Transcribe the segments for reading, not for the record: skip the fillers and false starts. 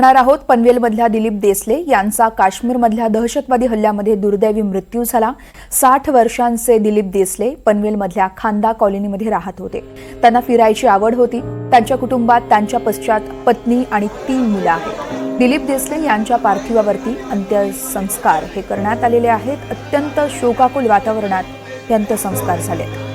पाहणार आहोत पनवेलमधल्या दिलीप देसले यांचा काश्मीरमधल्या दहशतवादी हल्ल्यामध्ये दुर्दैवी मृत्यू झाला। 60 वर्षांचे दिलीप देसले पनवेलमधल्या खांदा कॉलनीमध्ये राहत होते। त्यांना फिरायची आवड होती। त्यांच्या कुटुंबात त्यांच्या पश्चात पत्नी आणि 3 मुलं आहेत। दिलीप देसले यांच्या पार्थिवावरती अंत्यसंस्कार हे करण्यात आलेले आहेत। अत्यंत शोकाकुल वातावरणात हे अंत्यसंस्कार झाले।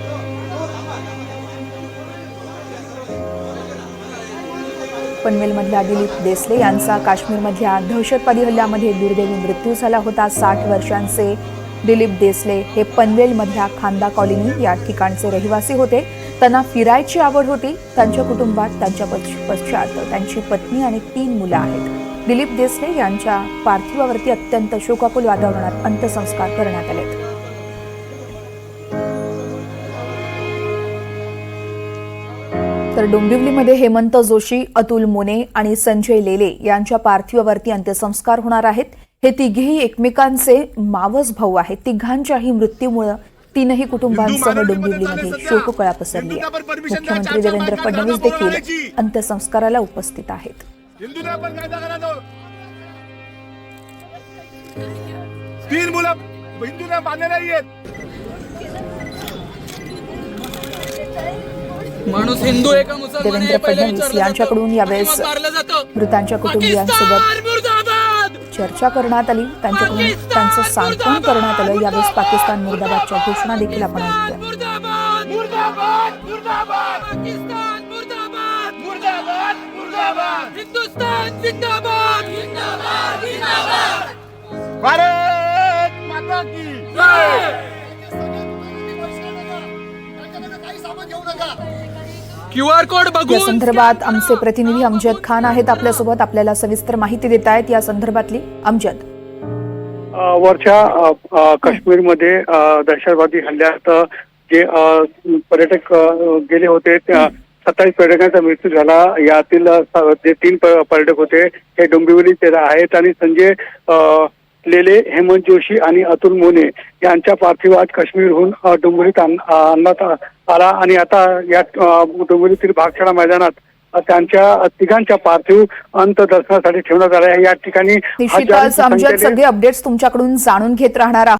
पनवेलमधल्या दिलीप देसले यांचा काश्मीरमधल्या दहशतवादी हल्ल्यामध्ये दुर्दैवी मृत्यू झाला होता। 60 वर्षांचे दिलीप देसले हे पनवेलमधल्या खांदा कॉलनी या ठिकाणचे रहिवासी होते। त्यांना फिरायची आवड होती। त्यांच्या कुटुंबात त्यांच्या पश्चात त्यांची पत्नी आणि 3 मुलं आहेत। दिलीप देसले यांच्या पार्थिवावरती अत्यंत शोकाकुल वातावरणात अंत्यसंस्कार करण्यात आले। तर डोंबिवलीमध्ये हेमंत जोशी, अतुल मोने आणि संजय लेले यांच्या पार्थिवावरती अंत्यसंस्कार होणार आहेत। हे तिघेही एकमेकांचे मावस भाऊ आहेत। तिघांच्याही मृत्यूमुळे 3ही कुटुंबांसह डोंबिवलीमध्ये शोककळा पसरली आहे। मुख्यमंत्री देवेंद्र फडणवीस देखील अंत्यसंस्काराला उपस्थित आहेत। माणूस हिंदू आहे का मुसलमान आहे? देवेंद्र फडणवीस यांच्याकडून यावेळेस मृतांच्या कुटुंबियांसोबत चर्चा करण्यात आली। त्यांच्याकडून त्यांचं सांत्वन करण्यात आलं। यावेळेस पाकिस्तान मुर्दाबादच्या घोषणा देखील आपण ऐकल्या। भारत माता की जय। QR कोड या बघून संदर्भात आमचे प्रतिनिधी अमजद खान आहेत आपल्यासोबत। आपल्याला सविस्तर माहिती देत आहेत या संदर्भातली। अमजद, वरच्या काश्मीरमध्ये दहशतवादी हल्ल्यात जे पर्यटक गेले होते 27 पर्यटकांचा मृत्यू झाला। यातील जे 3 पर्यटक होते हे डोंबिवलीचे आहेत आणि संजय लेले, हेमंत जोशी आणि अतुल मोने यांच्या पार्थिवात काश्मीरहून डोंबिवलीत आणण्यात आला आणि आता या डोंबिवलीतील भागशाळा मैदानात त्यांच्या तिघांच्या पार्थिव अंत्यदर्शनासाठी ठेवण्यात आले आहे। या ठिकाणी निश्चितच अमजद, सगळे अपडेट्स तुमच्याकडून जाणून घेत राहणार आहोत।